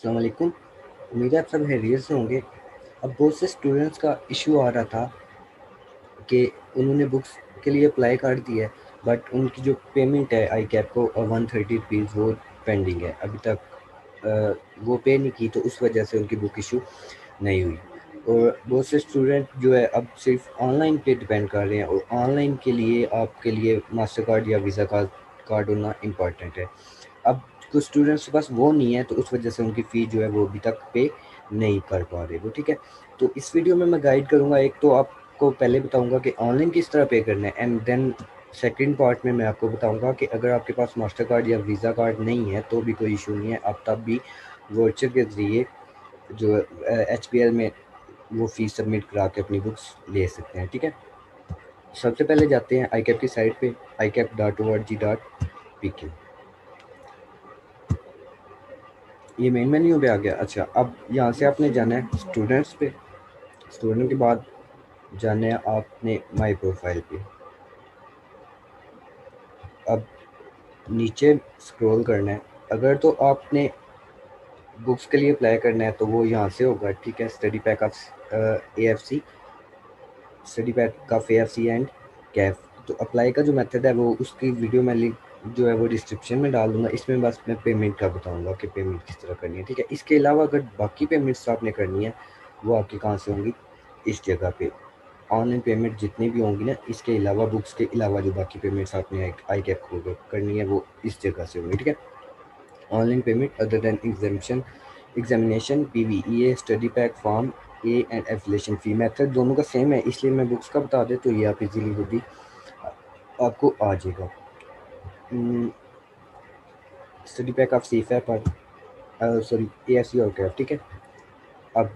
अस्सलाम वालेकुम। उम्मीद है आप सब खैरियत से होंगे। अब बहुत से स्टूडेंट्स का इशू आ रहा था कि उन्होंने बुक्स के लिए अप्लाई कर दिया है, बट उनकी जो पेमेंट है आई कैप को 130 रुपीज़ वो पेंडिंग है अभी तक। वो पे नहीं की, तो उस वजह से उनकी बुक इशू नहीं हुई। और बहुत से स्टूडेंट जो है अब सिर्फ ऑनलाइन पे डिपेंड कर रहे हैं, और ऑनलाइन के लिए आपके लिए मास्टर कार्ड या वीज़ा कार्ड होना इम्पॉर्टेंट है। अब कुछ स्टूडेंट्स के पास वो नहीं है, तो उस वजह से उनकी फ़ी जो है वो अभी तक पे नहीं कर पा रहे वो, ठीक है। तो इस वीडियो में मैं गाइड करूँगा। एक तो आपको पहले बताऊँगा कि ऑनलाइन किस तरह पे करना है, एंड देन सेकंड पार्ट में मैं आपको बताऊँगा कि अगर आपके पास मास्टर कार्ड या वीज़ा कार्ड नहीं है तो भी कोई इशू नहीं है, आप तब भी वाउचर के ज़रिए जो HPL में वो फ़ीस सबमिट करा के अपनी बुक्स ले सकते हैं, ठीक है। सबसे पहले जाते हैं आई कैप की साइट पे, icap.org.pk। ये मेन मेन्यू पे आ गया। अच्छा, अब यहाँ से आपने जाना है स्टूडेंट्स पे। स्टूडेंट के बाद जाना है आपने माई प्रोफाइल पे। अब नीचे स्क्रॉल करना है। अगर तो आपने बुक्स के लिए अप्लाई करना है तो वो यहाँ से होगा, ठीक है। Study pack of AFC, study pack of AFC and Kaif. तो अप्लाई का जो मेथड है वो उसकी वीडियो मैं लिंक जो है वो डिस्क्रिप्शन में डाल दूंगा। इसमें बस मैं पेमेंट का बताऊंगा कि पेमेंट किस तरह करनी है, ठीक है। इसके अलावा अगर बाकी पेमेंट्स आपने करनी है वो आपकी कहाँ से होंगी, इस जगह पे। ऑनलाइन पेमेंट जितनी भी होंगी ना, इसके अलावा बुक्स के अलावा जो बाकी पेमेंट्स आपने आई कैप को करनी है वो इस जगह से होंगी, ठीक है। Online payment other than examination, PVEA, study pack, form A and affiliation fee. Method दोनों का सेम है, इसलिए मैं बुक्स का बता दें तो ये आप इजीली खुद ही आपको आ जाएगा। स्टडी पैक ऑफ सीफ है पर सॉरी AFC और कैफ, ठीक है। अब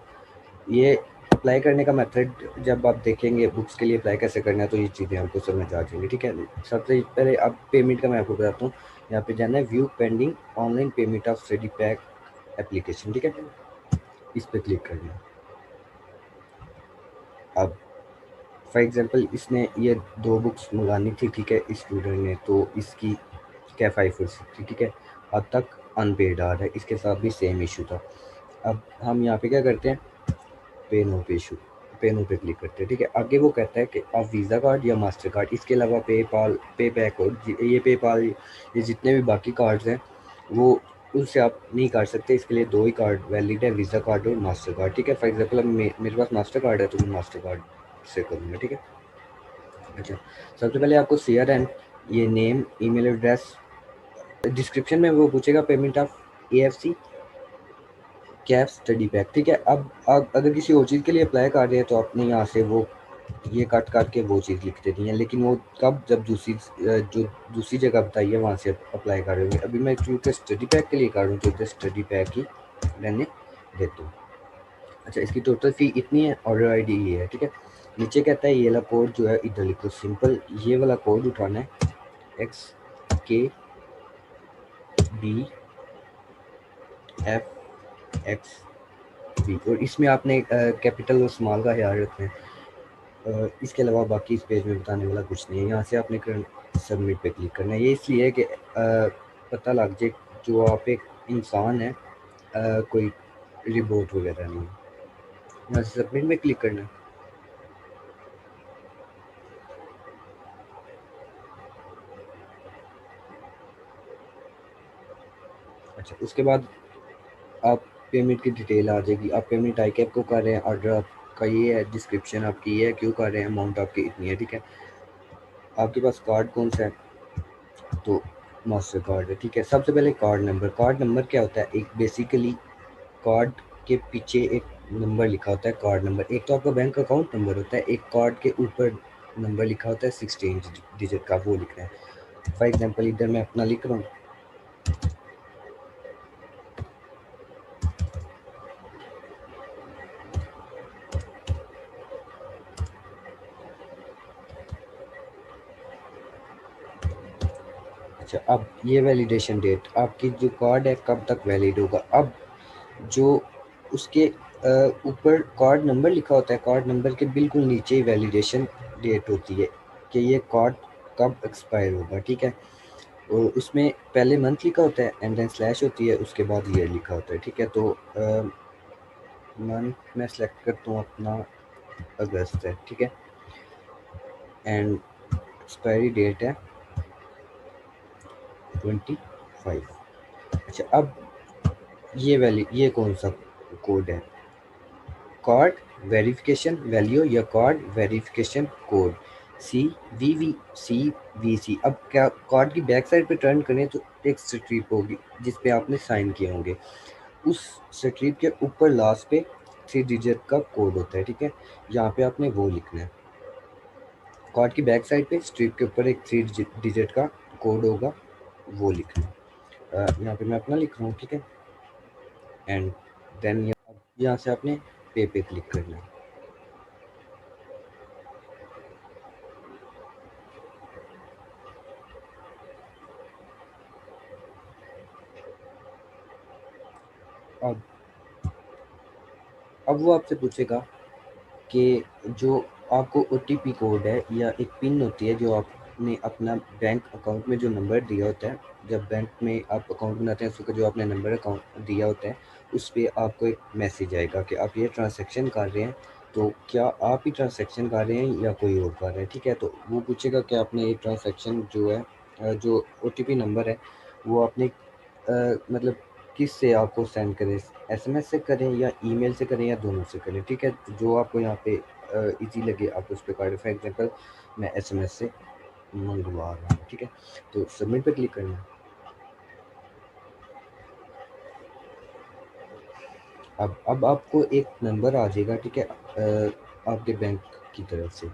ये अप्लाई करने का मेथड जब आप देखेंगे बुक्स के लिए अप्लाई कैसे करना है तो ये चीज़ें आपको समझ आ जाएंगी, ठीक है। सबसे पहले अब पेमेंट का मैं आपको बताता हूँ। यहाँ पे जाना है view pending online payment of study pack application, ठीक है। इस पर क्लिक करना है। अब फॉर एग्जांपल इसने ये 2 बुक्स मंगानी थी, ठीक है, इस स्टूडेंट ने, तो इसकी क्या 5 ठीक है। अब तक अनपेड आ रहा है, इसके साथ भी सेम इशू था। अब हम यहाँ पे क्या करते हैं, पे नो पे इशू, पे नो पे क्लिक करते हैं, ठीक है। आगे वो कहता है कि आप वीज़ा कार्ड या मास्टर कार्ड, इसके अलावा पेपाल, पे बैक और ये पेपाल, ये जितने भी बाकी कार्ड्स हैं वो उससे आप नहीं कर सकते। इसके लिए 2 ही कार्ड वैलिड है, वीज़ा कार्ड और मास्टर कार्ड, ठीक है। फॉर एग्जांपल अब मेरे पास मास्टर कार्ड है तो मैं मास्टर कार्ड से करूँगा, ठीक है। अच्छा, सबसे पहले आपको CRN, ये नेम, ईमेल एड्रेस, डिस्क्रिप्शन में वो पूछेगा payment of AFC Kaif study pack, ठीक है। अब आप अगर किसी और चीज़ के लिए अप्लाई कर रहे हैं तो आपने यहाँ से वो ये कट करके वो चीज़ लिख देनी है, लेकिन वो कब, जब जो दूसरी जगह बताई है वहाँ से अप्लाई कर रहे होंगे। अभी मैं क्योंकि स्टडी पैक के लिए कर रहा हूँ तो इधर स्टडी पैक ही रहने देता हूँ। अच्छा, इसकी टोटल फ़ी इतनी है, ऑर्डर ID ये है, ठीक है। नीचे कहता है ये वाला कोड जो है इधर लिखो, सिंपल ये वाला कोड उठाना है, XKBFXB, और इसमें आपने कैपिटल और स्मॉल का ख्याल रखना है। इसके अलावा बाकी इस पेज में बताने वाला कुछ नहीं है। यहाँ से आपने सबमिट पे क्लिक करना है। ये इसलिए है कि पता लग जाए जो आप एक इंसान है, कोई रिपोर्ट वगैरह नहीं है। यहाँ से सबमिट में क्लिक करना है। अच्छा, उसके बाद आप पेमेंट की डिटेल आ जाएगी। आप पेमेंट आई कैप को कर रहे हैं, ऑर्डर आपका ये है, डिस्क्रिप्शन आपकी ये है, क्यों कर रहे हैं, अमाउंट आपकी इतनी है, ठीक है। आपके पास कार्ड कौन सा है, तो मास्टर कार्ड है, ठीक है। सबसे पहले कार्ड नंबर क्या होता है, एक बेसिकली कार्ड के पीछे एक नंबर लिखा होता है, कार्ड नंबर। एक तो आपका बैंक अकाउंट नंबर होता है, एक कार्ड के ऊपर नंबर लिखा होता है 16 डिजिट का, वो लिखना है। फॉर एग्जांपल इधर मैं अपना लिख रहा हूँ। अच्छा, अब ये वैलिडेशन डेट, आपकी जो कार्ड है कब तक वैलिड होगा। अब जो उसके ऊपर कार्ड नंबर लिखा होता है, कार्ड नंबर के बिल्कुल नीचे ही वैलिडेशन डेट होती है कि ये कार्ड कब एक्सपायर होगा, ठीक है। और उसमें पहले मंथ लिखा होता है एंड देन स्लैश होती है, उसके बाद ईयर लिखा होता है, ठीक है। तो मंथ मैं सेलेक्ट करता हूँ अपना अगस्त है, ठीक है। एंड एक्सपायरी डेट है 25। अच्छा, अब ये कौन सा कोड है? कार्ड वेरिफिकेशन वैल्यू या कार्ड वेरिफिकेशन कोड, CVV। अब क्या कार्ड की बैक साइड पे टर्न करें तो एक स्ट्रिप होगी जिस पे आपने साइन किए होंगे, उस स्ट्रिप के ऊपर लास्ट पे 3 डिजिट का कोड होता है, ठीक है। यहाँ पे आपने वो लिखना है, कार्ड की बैक साइड पे स्ट्रिप के ऊपर एक 3 डिजिट का कोड होगा, वो लिखना है। यहाँ पे मैं अपना लिख रहा हूँ, ठीक है। एंड देन यहाँ से आपने पे क्लिक करना है। अब वो आपसे पूछेगा कि जो आपको ओटीपी कोड है या एक पिन होती है जो आपने अपना बैंक अकाउंट में जो नंबर दिया होता है, जब बैंक में आप अकाउंट बनाते हैं उसका जो आपने नंबर अकाउंट दिया होता है, उस पे आपको एक मैसेज आएगा कि आप ये ट्रांजैक्शन कर रहे हैं, तो क्या आप ही ट्रांजैक्शन कर रहे हैं या कोई और कर रहा है, ठीक है। तो वो पूछेगा कि आपने ये ट्रांजैक्शन जो है जो ओटीपी नंबर है वो आपने मतलब किस से आपको सेंड करें, एसएमएस से करें या ईमेल से करें या दोनों से करें, ठीक है। तो जो आपको यहाँ पे इजी लगे आप उस पर कर, फॉर एग्जांपल मैं एसएमएस से मंगवा रहा हूँ, ठीक है। तो सबमिट पे क्लिक करना है। अब आपको एक नंबर आ जाएगा, ठीक है, आपके बैंक की तरफ से,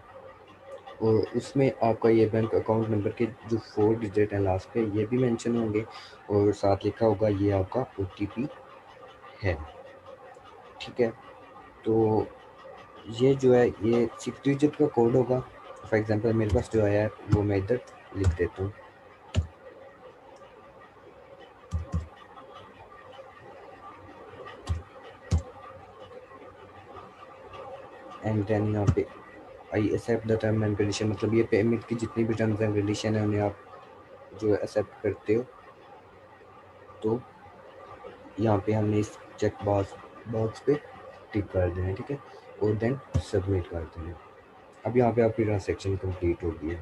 और उसमें आपका ये बैंक अकाउंट नंबर के जो 4 डिजिट हैं लास्ट पे ये भी मेंशन होंगे, और साथ लिखा होगा ये आपका ओटीपी है, ठीक है। तो ये जो है ये 6 डिजिट का कोड होगा, फॉर एग्जांपल मेरे पास जो आया है वो मैं इधर लिख देता हूँ। एंड देन यहाँ पे I accept the term and condition, मतलब ये पेमेंट की जितनी भी टर्म्स एंड कंडीशन है उन्हें आप जो एक्सेप्ट करते हो, तो यहाँ पे हमने इस चेक बॉक्स पे टिक कर देना है, ठीक है, और देन सबमिट कर देना है। अब यहाँ पे आपकी ट्रांजेक्शन कंप्लीट हो गई है,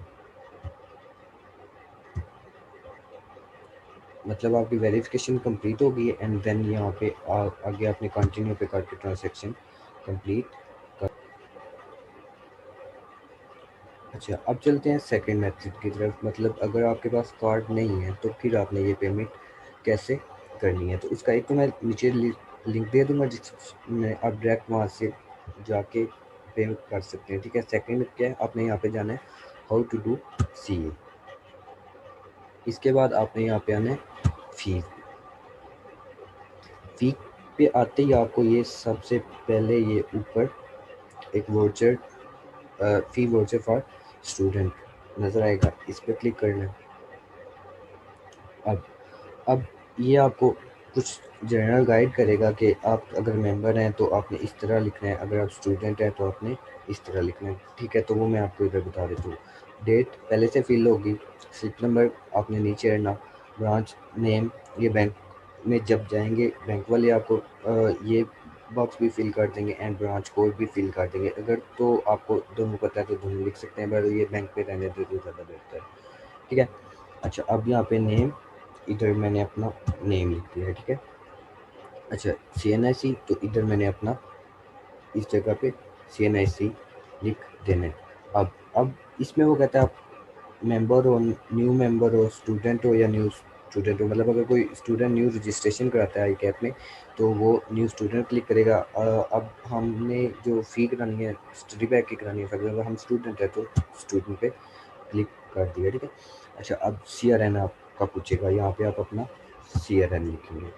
मतलब आपकी वेरिफिकेशन कंप्लीट हो गई है। एंड देन यहाँ पे आगे आपने कंटिन्यू पे करके ट्रांजेक्शन कंप्लीट कर। अच्छा, अब चलते हैं सेकंड मेथड की तरफ, मतलब अगर आपके पास कार्ड नहीं है तो फिर आपने ये पेमेंट कैसे करनी है। तो इसका एक तो मैं नीचे लिंक दे दूंगा जिसमें आप डायरेक्ट वहाँ से जाके पे कर सकते हैं, ठीक है। सेकंड क्या है, आपने यहाँ पे जाना है हाउ टू डू CA, इसके बाद आपने यहाँ पे आना है फी। फी पे आते ही आपको ये सबसे पहले ये ऊपर एक voucher fee voucher for student नज़र आएगा, इस पर क्लिक करना है। अब अब ये आपको कुछ जनरल गाइड करेगा कि आप अगर मेंबर हैं तो आपने इस तरह लिखना है, अगर आप स्टूडेंट हैं तो आपने इस तरह लिखना है, ठीक है। तो वो मैं आपको इधर बता देता हूँ। डेट पहले से फिल होगी, स्लिप नंबर आपने नीचे रहना, ब्रांच नेम, ये बैंक में जब जाएंगे बैंक वाले आपको ये बॉक्स भी फिल कर देंगे एंड ब्रांच कोड भी फिल कर देंगे, अगर तो आपको दोनों पता है तो दोनों लिख सकते हैं, पर ये बैंक पे रहने दे तो ज़्यादा बेहतर है, ठीक है। अच्छा, अब यहाँ पे नेम, इधर मैंने अपना नेम लिख दिया है, ठीक है। अच्छा, CNIC, तो इधर मैंने अपना इस जगह पे CNIC लिख देना है। अब इसमें वो कहता है आप मेंबर हो, न्यू मेंबर हो, स्टूडेंट हो या न्यू स्टूडेंट हो, मतलब अगर कोई स्टूडेंट न्यू रजिस्ट्रेशन कराता है आई कैप में तो वो न्यू स्टूडेंट क्लिक करेगा। अब हमने जो फ़ी करानी है स्टडी बैग की करानी है, अगर हम स्टूडेंट है तो स्टूडेंट पे क्लिक कर दिया, ठीक है। अच्छा, अब CRN आपका पूछेगा, यहाँ पे आप अपना CRN लिखेंगे।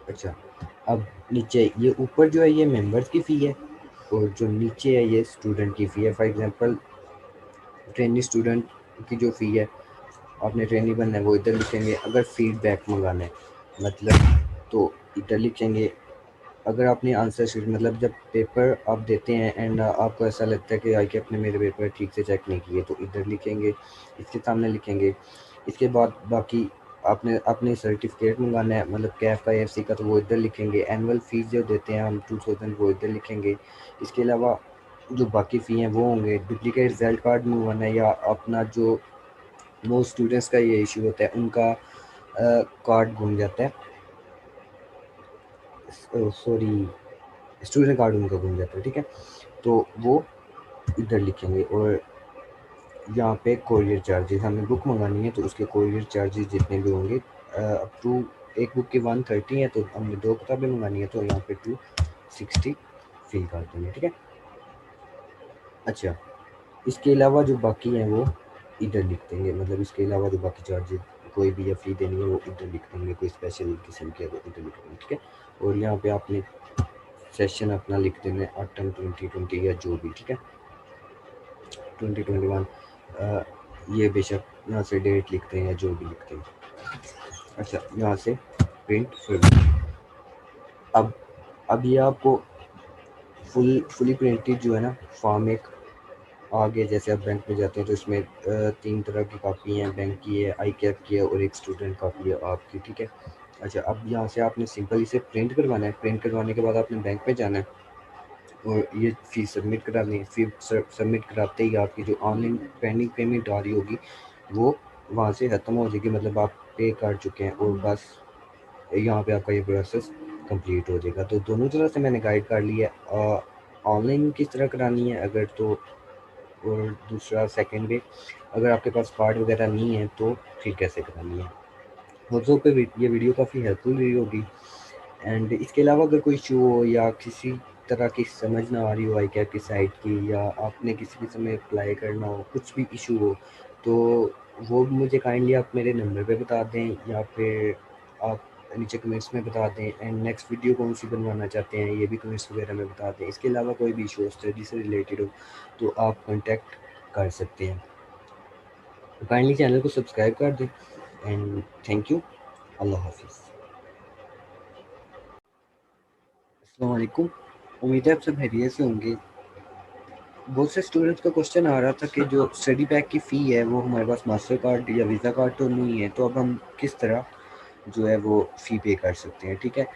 अच्छा, अब नीचे ये ऊपर जो है ये मेंबर्स की फ़ी है, और जो नीचे है ये स्टूडेंट की फ़ी है। फॉर एग्जांपल ट्रेनी स्टूडेंट की जो फ़ी है, आपने ट्रेनी बनना है वो इधर लिखेंगे, अगर फीडबैक मंगाना है मतलब तो इधर लिखेंगे, अगर आपने आंसर शीट मतलब जब पेपर आप देते हैं एंड आपको ऐसा लगता है कि आई के अपने मेरे पेपर ठीक से चेक नहीं किए तो इधर लिखेंगे, इसके सामने लिखेंगे। इसके बाद बाकी आपने अपने सर्टिफिकेट मंगाना है, मतलब कैफ का AFC का, तो वो इधर लिखेंगे। एनुअल फीस जो देते हैं हम 2000, वो इधर लिखेंगे। इसके अलावा जो बाकी फ़ी हैं वो होंगे। डुप्लीकेट रिजल्ट कार्ड मंगवाना है या अपना जो मोस्ट स्टूडेंट्स का ये इशू होता है, उनका कार्ड गुम जाता है, सॉरी स्टूडेंट कार्ड उनका गुम जाता है, ठीक है, तो वो इधर लिखेंगे। और यहाँ पे कोरियर चार्जेस, हमें बुक मंगानी है तो उसके कोरियर चार्जेस जितने भी होंगे, अप टू एक बुक की 130 है, तो हमने 2 किताबें मंगानी है तो यहाँ पे 260 फिल कर देंगे, ठीक है। अच्छा, इसके अलावा जो बाकी हैं वो इधर लिख देंगे, मतलब इसके अलावा जो बाकी चार्जेस कोई भी या फ़ी देनी है वो इधर लिख देंगे, कोई स्पेशल किस्म के वो इधर लिख देंगे, ठीक है। और यहाँ पे आपने सेशन अपना लिख देना है ऑटम 2020 या जो भी, ठीक है, 2021, ये बेशक यहाँ से डेट लिखते हैं या जो भी लिखते हैं। अच्छा, यहाँ से प्रिंट फिर अब अब ये आपको फुली प्रिंटेड जो है ना फॉर्म एक आगे, जैसे आप बैंक में जाते हैं तो इसमें 3 तरह की कापी हैं, बैंक की है, आई कैप की है और एक स्टूडेंट कापी है आपकी, ठीक है। अच्छा, अब यहाँ से आपने सिंपल इसे प्रिंट करवाना है। प्रिंट करवाने के बाद आपने बैंक पे जाना है और ये फ़ीस सबमिट करानी है। फिर सबमिट कराते ही आपकी जो ऑनलाइन पेंडिंग पेमेंट आ रही होगी वो वहाँ से ख़त्म हो जाएगी, मतलब आप पे कर चुके हैं और बस यहाँ पे आपका ये प्रोसेस कंप्लीट हो जाएगा। तो दोनों तरह से मैंने गाइड कर ली है, ऑनलाइन किस तरह करानी है अगर तो, और दूसरा सेकंड वे अगर आपके पास कार्ड वगैरह नहीं है तो फिर कैसे करानी है। होप्स पे ये वीडियो काफ़ी हेल्पफुल रही होगी। एंड इसके अलावा अगर कोई इशू हो या किसी तरह की समझ ना आ रही हो आई कैप की साइट की, या आपने किसी भी समय अप्लाई करना हो, कुछ भी इशू हो, तो वो मुझे काइंडली आप मेरे नंबर पे बता दें या फिर आप नीचे कमेंट्स में बता दें। एंड नेक्स्ट वीडियो कौन सी बनवाना चाहते हैं ये भी कमेंट्स वगैरह में बता दें। इसके अलावा कोई भी इशू हो स्टडी से रिलेटेड हो तो आप कॉन्टैक्ट कर सकते हैं। काइंडली चैनल को सब्सक्राइब कर दें। And thank you. अल्लाह हाफिज़। अस्सलाम वालेकुम। उम्मीद है आप सब खैरियत से होंगे। बहुत से स्टूडेंट्स का क्वेश्चन आ रहा था कि जो स्टडी बैग की फ़ी है वो हमारे पास मास्टर कार्ड या वीज़ा कार्ड तो नहीं है, तो अब हम किस तरह जो है वो फ़ी पे कर सकते हैं, ठीक है।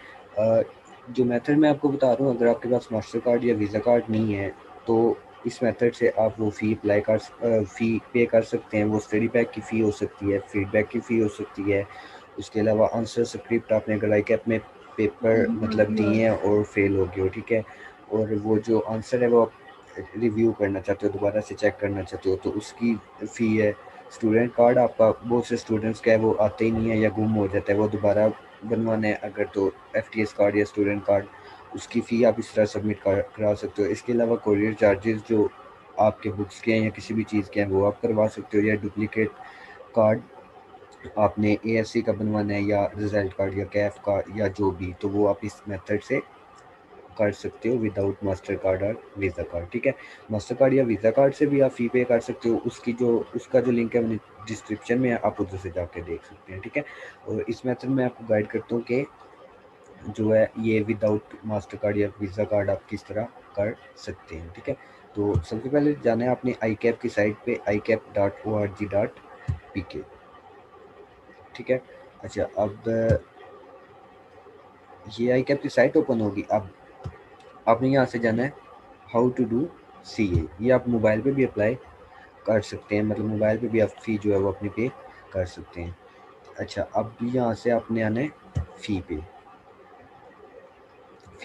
जो मेथड मैं आपको बता रहा हूँ, अगर आपके पास मास्टर कार्ड या वीज़ा कार्ड नहीं है तो इस मेथड से आप वो फ़ी फ़ी पे कर सकते हैं। वो स्टडी बैग की फ़ी हो सकती है, फीडबैक की फ़ी हो सकती है। उसके अलावा आंसर स्क्रिप्ट आपने अगर लाइक ऐप में पेपर मतलब दिए हैं और फेल हो गए हो, ठीक है, और वो जो आंसर है वो आप रिव्यू करना चाहते हो, दोबारा से चेक करना चाहते हो, तो उसकी फ़ी है। स्टूडेंट कार्ड आपका बहुत से स्टूडेंट्स का है वो आते ही नहीं है या गुम हो जाता है, वो दोबारा बनवाना है अगर तो FTS कार्ड या स्टूडेंट कार्ड, उसकी फ़ी आप इस तरह सबमिट करा सकते हो। इसके अलावा कोरियर चार्जेस जो आपके बुक्स के हैं या किसी भी चीज़ के हैं वो आप करवा सकते हो। या डुप्लीकेट कार्ड आपने AFC का बनवाना है या रिजल्ट कार्ड या कैफ का या जो भी, तो वो आप इस मेथड से कर सकते हो विदाउट मास्टर कार्ड और वीज़ा कार्ड, ठीक है। मास्टर कार्ड या वीज़ा कार्ड से भी आप फ़ी पे कर सकते हो, उसका जो लिंक है मैंने डिस्क्रिप्शन में है, आप उधर से जाके देख सकते हैं, ठीक है। और इस मेथड में आपको गाइड करता हूँ कि जो है ये विदाउट मास्टर कार्ड या वीज़ा कार्ड आप किस तरह कर सकते हैं, ठीक है। तो सबसे पहले जाना है आपने आई कैप की साइट पे icap.org.pk, ठीक है। अच्छा, अब ये आई कैप की साइट ओपन होगी। अब आपने यहाँ से जाना है हाउ टू डू CA, ये आप मोबाइल पे भी अप्लाई कर सकते हैं, मतलब मोबाइल पे भी आप फ़ी जो है वो अपनी पे कर सकते हैं। अच्छा, अब यहाँ से आपने आना है फ़ी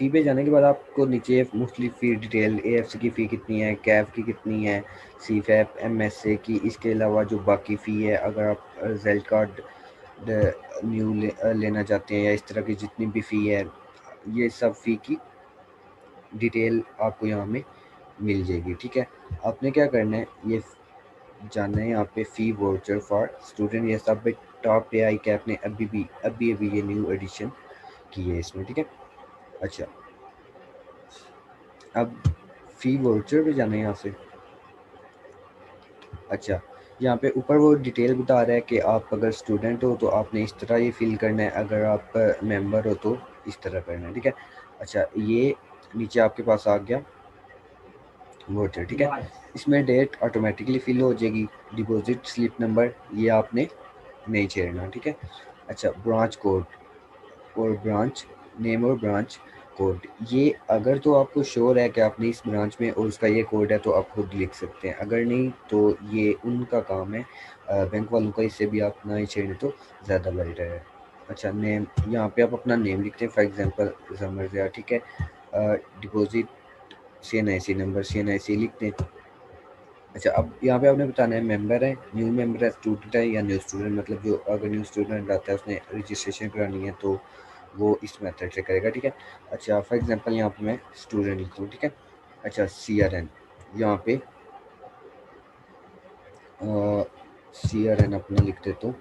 पे जाने के बाद आपको नीचे मुख्तलिफ फ़ी डिटेल, AFC की फ़ी कितनी है, कैफ की कितनी है, CFAP MSA की, इसके अलावा जो बाकी फ़ी है अगर आप रिजल्ट कार्ड लेना चाहते हैं या इस तरह की जितनी भी फ़ी है, ये सब फ़ी की डिटेल आपको यहाँ में मिल जाएगी, ठीक है। आपने क्या करना है, ये जाना है यहाँ पे फ़ी वाउचर फॉर स्टूडेंट, ये सब टॉप पे आई कैप ने अभी ये न्यू एडिशन की है इसमें, ठीक है। अच्छा, अब फ़ी वाउचर पे जाना है यहाँ से। अच्छा, यहाँ पे ऊपर वो डिटेल बता रहा है कि आप अगर स्टूडेंट हो तो आपने इस तरह ये फिल करना है, अगर आप मेंबर हो तो इस तरह करना है, ठीक है। अच्छा, ये नीचे आपके पास आ गया वाउचर, ठीक है। इसमें डेट ऑटोमेटिकली फिल हो जाएगी। डिपॉजिट स्लिप नंबर ये आपने नहीं छेड़ना, ठीक है। अच्छा, ब्रांच कोड और ब्रांच नेम और ब्रांच कोड, ये अगर तो आपको श्योर है कि आपने इस ब्रांच में और उसका ये कोड है तो आप खुद लिख सकते हैं, अगर नहीं तो ये उनका काम है, बैंक वालों का, इससे भी आप ना ही छेड़ें तो ज़्यादा बेटर है। अच्छा, नेम, यहाँ पे आप अपना नेम लिखते हैं, फॉर एग्जांपल जमर ज़िया, ठीक है। डिपॉजिट CNIC नंबर, CNIC लिखते हैं। अच्छा, अब यहाँ पे आपने बताना है मेंबर है, न्यू मेंबर है, स्टूडेंट है या न्यू स्टूडेंट, मतलब जो अगर न्यू स्टूडेंट आता है उसने रजिस्ट्रेशन करानी है तो वो इस मेथड से करेगा, ठीक है। अच्छा, फॉर एग्जांपल यहाँ पे मैं स्टूडेंट लिखता हूँ, ठीक है। अच्छा, CRN, यहाँ पे CRN अपना लिख देता हूँ,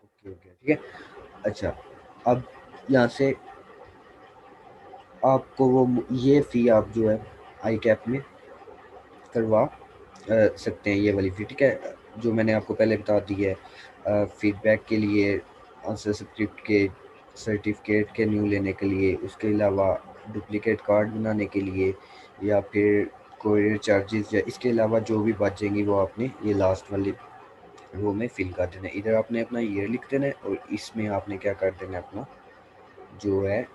ओके ओके, ठीक है। अच्छा, अब यहाँ से आपको वो ये फ़ी आप जो है आई कैप में करवा सकते हैं, ये वाली फ़ी, ठीक है, जो मैंने आपको पहले बता दी है। फीडबैक के लिए, आंसर स्क्रिप्ट के सर्टिफिकेट के न्यू लेने के लिए, उसके अलावा डुप्लिकेट कार्ड बनाने के लिए, या फिर कोरियर चार्जेस, या इसके अलावा जो भी बचेंगी वो आपने ये लास्ट वाली रो में फिल कर देना है। इधर आपने अपना ईयर लिख देना है और इसमें आपने क्या कर देना है, अपना जो है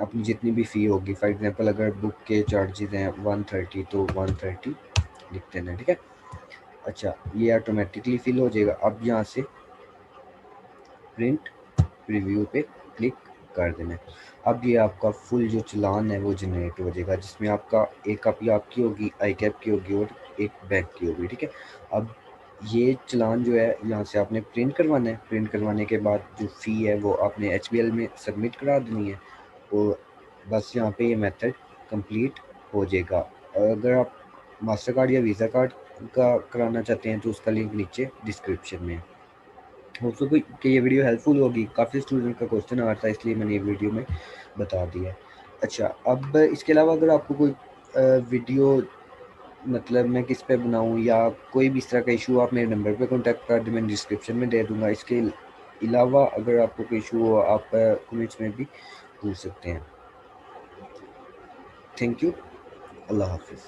अपनी जितनी भी फ़ी होगी, फॉर एग्जांपल अगर बुक के चार्जेस हैं 130 तो 130 लिख देना है, ठीक है। अच्छा, ये ऑटोमेटिकली फिल हो जाएगा। अब यहाँ से प्रिंट प्रीव्यू पे क्लिक कर देना है। अब ये आपका फुल जो चालान है वो जनरेट हो जाएगा, जिसमें आपका एक कॉपी आपकी होगी, आई कैप की होगी और एक बैंक की होगी, ठीक है। अब ये चालान जो है यहाँ से आपने प्रिंट करवाना है, प्रिंट करवाने के बाद जो फ़ी है वो आपने HBL में सबमिट करा देनी है और बस यहाँ पे ये मेथड कंप्लीट हो जाएगा। अगर आप मास्टर कार्ड या वीज़ा कार्ड का कराना चाहते हैं तो उसका लिंक नीचे डिस्क्रिप्शन में है। होप कि ये वीडियो हेल्पफुल होगी, काफ़ी स्टूडेंट का क्वेश्चन आ रहा था इसलिए मैंने ये वीडियो में बता दिया है। अच्छा, अब इसके अलावा अगर आपको कोई वीडियो, मतलब मैं किस पे बनाऊँ या कोई भी इस तरह का इशू, आप मेरे नंबर पे कॉन्टैक्ट कर दें, मैं डिस्क्रिप्शन में दे दूँगा। इसके अलावा अगर आपको कोई इशू हो आप कमेंट्स में भी पूछ सकते हैं। थैंक यू, अल्लाह हाफिज़।